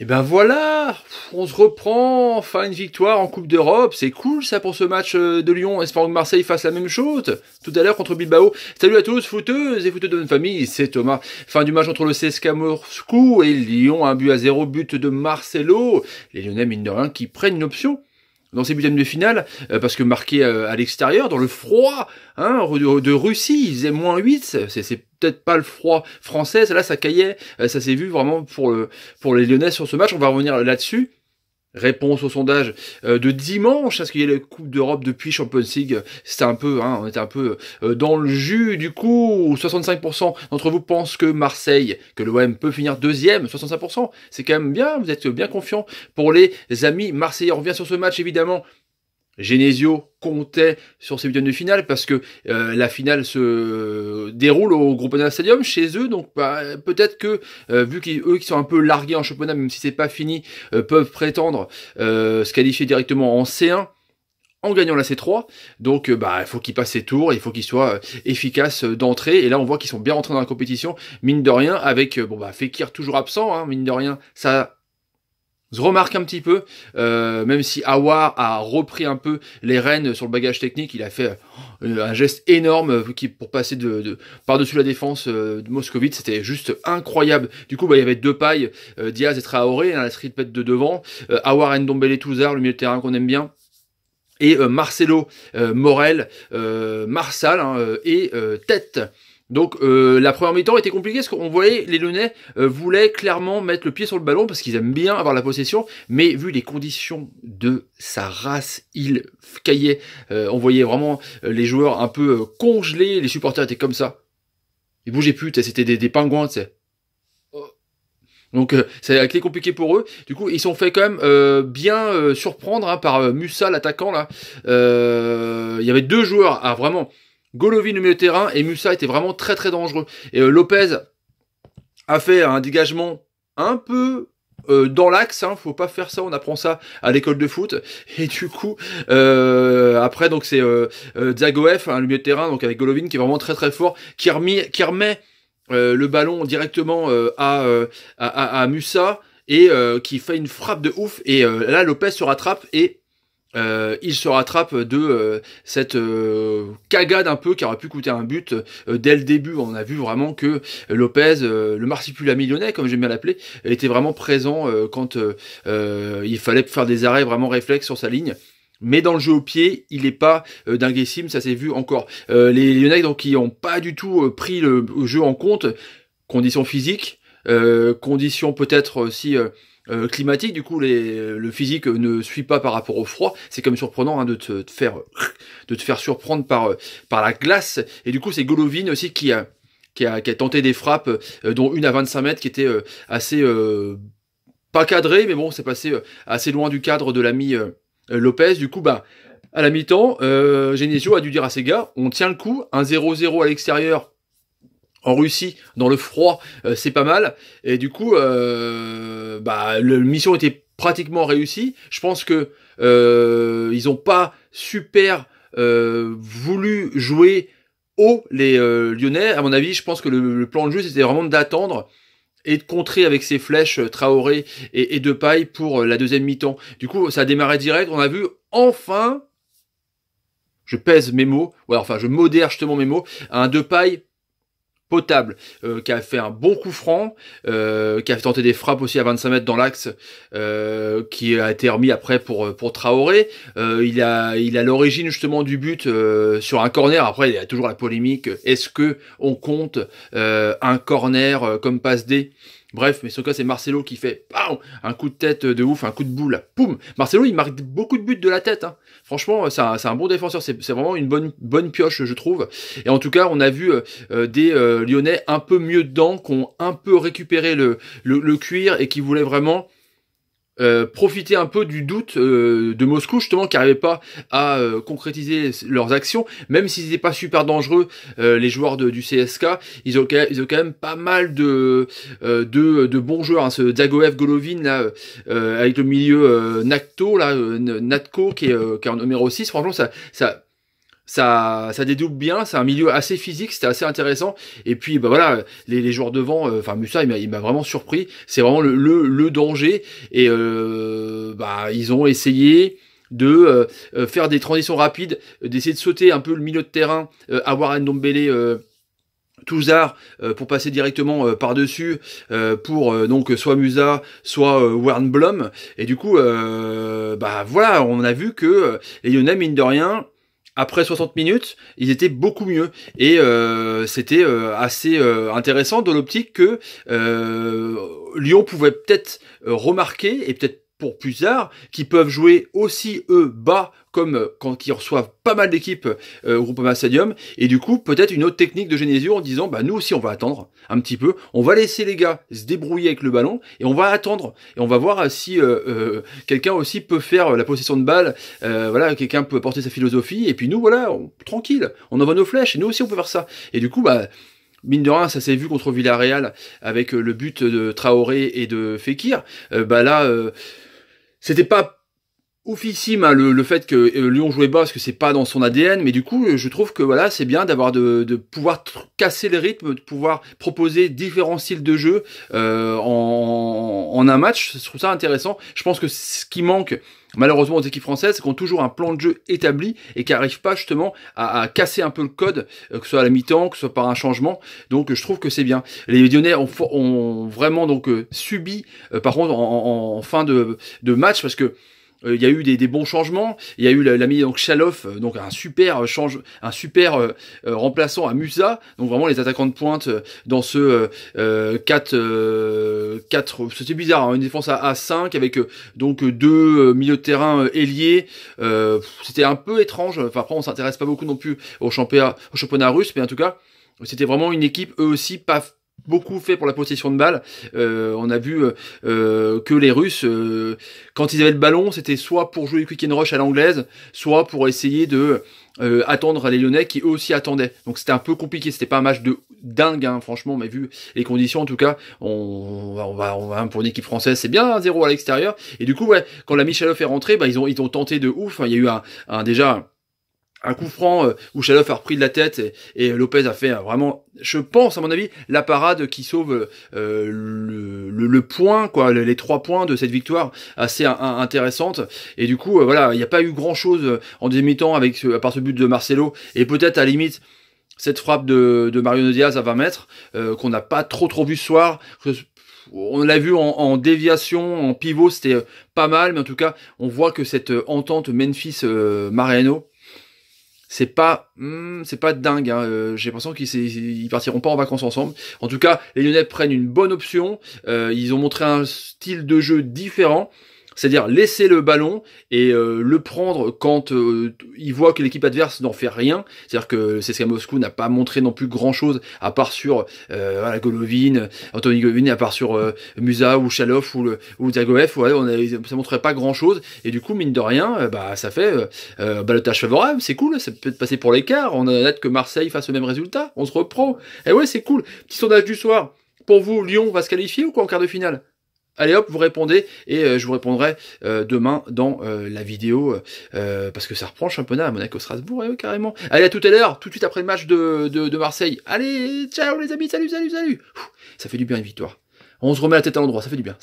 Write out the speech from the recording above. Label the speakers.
Speaker 1: Et ben voilà, on se reprend, enfin une victoire en Coupe d'Europe, c'est cool ça pour ce match de Lyon, espérons que Marseille fasse la même chose, tout à l'heure contre Bilbao. Salut à tous, footeuses et footeux de notre famille, c'est Thomas. Fin du match entre le CSKA Moscou et Lyon, 1-0, but de Marcelo. Les Lyonnais, mine de rien, qui prennent une option dans ces huitièmes de finale, parce que marqué à l'extérieur, dans le froid hein, de Russie, il faisait -8, c'est peut-être pas le froid français, là ça caillait, ça s'est vu vraiment pour les Lyonnais sur ce match, on va revenir là-dessus. Réponse au sondage de dimanche, parce qu'il y a la Coupe d'Europe depuis Champions League, c'était un peu, on était un peu dans le jus, du coup, 65% d'entre vous pensent que Marseille, que l'OM peut finir deuxième, 65%, c'est quand même bien, vous êtes bien confiants pour les amis marseillais. On revient sur ce match, évidemment. Genesio comptait sur ces huitièmes de finale parce que la finale se déroule au Groupama Stadium chez eux, donc bah, peut-être que vu qu'eux qui sont un peu largués en championnat, même si c'est pas fini, peuvent prétendre se qualifier directement en C1 en gagnant la C3, donc bah il faut qu'ils passent ces tours, il faut qu'ils soient efficaces d'entrée, et là on voit qu'ils sont bien rentrés dans la compétition, mine de rien, avec bon bah Fekir toujours absent, hein, mine de rien, ça se remarque un petit peu, même si Aouar a repris un peu les rênes sur le bagage technique, il a fait un geste énorme pour passer par-dessus la défense de Moscovite, c'était juste incroyable. Du coup, bah, il y avait Depay, Diaz et Traoré, hein, la triplette de devant, Aouar, Ndombele, Touzard, le milieu de terrain qu'on aime bien, et Marcelo, Morel, Marsal hein, et Tête. Donc la première mi-temps était compliquée parce qu'on voyait les Lyonnais voulaient clairement mettre le pied sur le ballon parce qu'ils aiment bien avoir la possession, mais vu les conditions de sa race, il caillait. On voyait vraiment les joueurs un peu congelés, les supporters étaient comme ça. Ils bougeaient plus, c'était des pingouins, tu sais. Donc ça a été compliqué pour eux. Du coup, ils sont fait quand même bien surprendre hein, par Musa, l'attaquant là. Il y avait deux joueurs à vraiment Golovin le milieu de terrain et Musa était vraiment très très dangereux. Et Lopez a fait un dégagement un peu dans l'axe, hein, faut pas faire ça, on apprend ça à l'école de foot. Et du coup, après donc c'est Dzagoev, hein, le milieu de terrain, donc avec Golovin qui est vraiment très très fort, qui remet le ballon directement à Musa et qui fait une frappe de ouf. Et là Lopez se rattrape et il se rattrape de cette cagade un peu qui aurait pu coûter un but dès le début. On a vu vraiment que Lopez, le marsipulami lyonnais comme j'aime bien l'appeler, était vraiment présent quand il fallait faire des arrêts vraiment réflexes sur sa ligne. Mais dans le jeu au pied, il n'est pas dinguissime, ça s'est vu encore. Les Lyonnais donc qui n'ont pas du tout pris le jeu en compte, conditions physiques, conditions peut-être aussi climatique, du coup le physique ne suit pas par rapport au froid, c'est comme surprenant hein, de te faire surprendre par la glace, et du coup c'est Golovin aussi qui a tenté des frappes, dont une à 25 mètres qui était assez pas cadrée, mais bon c'est passé assez loin du cadre de l'ami Lopez. Du coup bah à la mi-temps, Genesio a dû dire à ses gars, on tient le coup, 1-0-0 à l'extérieur en Russie, dans le froid, c'est pas mal. Et du coup, bah, la mission était pratiquement réussie. Je pense que ils ont pas super voulu jouer haut les Lyonnais. À mon avis, je pense que le plan de jeu, c'était vraiment d'attendre et de contrer avec ses flèches Traoré et Depay pour la deuxième mi-temps. Du coup, ça a démarré direct. On a vu enfin, je pèse mes mots, ouais, enfin je modère justement mes mots, un Depay potable, qui a fait un bon coup franc, qui a tenté des frappes aussi à 25 mètres dans l'axe, qui a été remis après pour Traoré. Il a l'origine justement du but sur un corner. Après, il y a toujours la polémique. Est-ce que on compte un corner comme passe D? Bref, mais ce cas c'est Marcelo qui fait un coup de tête de ouf, un coup de boule, poum. Marcelo il marque beaucoup de buts de la tête, hein. Franchement c'est un bon défenseur, c'est vraiment une bonne pioche je trouve. Et en tout cas on a vu des Lyonnais un peu mieux dedans, qui ont un peu récupéré le cuir et qui voulaient vraiment profiter un peu du doute de Moscou justement qui n'arrivait pas à concrétiser leurs actions, même s'ils n'étaient pas super dangereux, les joueurs du CSKA, ils ont quand même pas mal de bons joueurs, hein. Ce Dzagoev, Golovin là, avec le milieu Natko qui est en numéro 6, franchement ça ça dédouble bien, c'est un milieu assez physique, c'était assez intéressant. Et puis bah voilà, les joueurs devant, enfin Musa il m'a vraiment surpris. C'est vraiment le danger. Et bah ils ont essayé de faire des transitions rapides, d'essayer de sauter un peu le milieu de terrain, avoir un Ndombele Touzard pour passer directement par-dessus pour donc soit Musa, soit Wernbloem. Et du coup, bah voilà, on a vu que les Lyonnais, mine de rien, après 60 minutes, ils étaient beaucoup mieux. Et c'était assez intéressant dans l'optique que Lyon pouvait peut-être remarquer, et peut-être pour plus tard, qui peuvent jouer aussi eux bas, comme quand ils reçoivent pas mal d'équipes au Groupama Stadium, et du coup peut-être une autre technique de Genesio en disant bah nous aussi on va attendre un petit peu, on va laisser les gars se débrouiller avec le ballon et on va attendre et on va voir si quelqu'un aussi peut faire la possession de balle, voilà, quelqu'un peut apporter sa philosophie et puis nous voilà tranquille, on envoie nos flèches et nous aussi on peut faire ça. Et du coup bah mine de rien, ça s'est vu contre Villarreal avec le but de Traoré et de Fekir. Bah là, c'était pas oufissime hein, le fait que Lyon jouait bas parce que c'est pas dans son ADN, mais du coup je trouve que voilà c'est bien d'avoir de pouvoir casser le rythme, de pouvoir proposer différents styles de jeu en un match. Je trouve ça intéressant. Je pense que ce qui manque malheureusement aux équipes françaises, c'est qu'on a toujours un plan de jeu établi et qui n'arrive pas justement à casser un peu le code, que ce soit à la mi-temps, que ce soit par un changement. Donc je trouve que c'est bien. Les Lyonnais ont vraiment donc subi par contre en fin de match parce que il y a eu des bons changements. Il y a eu l'ami donc Chaloff, donc un super remplaçant à Musa. Donc vraiment les attaquants de pointe dans ce 4 c'était bizarre, hein, une défense à 5 avec donc deux milieux de terrain ailiers. C'était un peu étrange. Enfin après on s'intéresse pas beaucoup non plus au championnat russe, mais en tout cas c'était vraiment une équipe eux aussi pas beaucoup fait pour la possession de balle. On a vu que les Russes, quand ils avaient le ballon, c'était soit pour jouer le quick and rush à l'anglaise, soit pour essayer de attendre les Lyonnais qui eux aussi attendaient. Donc c'était un peu compliqué, c'était pas un match de dingue, hein, franchement, mais vu les conditions, en tout cas, on va pour une équipe française, c'est bien 1-0 à l'extérieur. Et du coup, ouais, quand la Michalov est rentré, bah ils ont tenté de ouf. Il y a eu déjà un coup franc où Chaloff a repris de la tête et Lopez a fait vraiment, je pense à mon avis, la parade qui sauve le point, quoi, les 3 points de cette victoire assez intéressante. Et du coup, voilà, il n'y a pas eu grand chose en deuxième mi-temps à part ce but de Marcelo et peut-être à la limite cette frappe de Mariano Diaz à 20 mètres qu'on n'a pas trop vu ce soir. On l'a vu en déviation, en pivot, c'était pas mal, mais en tout cas, on voit que cette entente Memphis-Mariano, c'est pas dingue, hein. J'ai l'impression qu'ils partiront pas en vacances ensemble. En tout cas, les Lyonnais prennent une bonne option. Ils ont montré un style de jeu différent. C'est-à-dire laisser le ballon et le prendre quand il voit que l'équipe adverse n'en fait rien. C'est-à-dire que CSKA Moscou n'a pas montré non plus grand-chose à part sur Golovin, Anthony Golovin, à part sur Musa ou Chaloff ou Zagoev. Ouais, ça montrait pas grand-chose. Et du coup, mine de rien, bah ça fait balotage favorable. C'est cool, ça peut passer pour l'écart. On a hâte que Marseille fasse le même résultat. On se reprend. Et ouais, c'est cool. Petit sondage du soir. Pour vous, Lyon va se qualifier ou quoi en quart de finale? Allez hop, vous répondez et je vous répondrai demain dans la vidéo parce que ça reprend le championnat à Monaco-Strasbourg, carrément. Allez, à tout à l'heure, tout de suite après le match de Marseille. Allez, ciao les amis, salut. Ça fait du bien une victoire. On se remet la tête à l'endroit, ça fait du bien.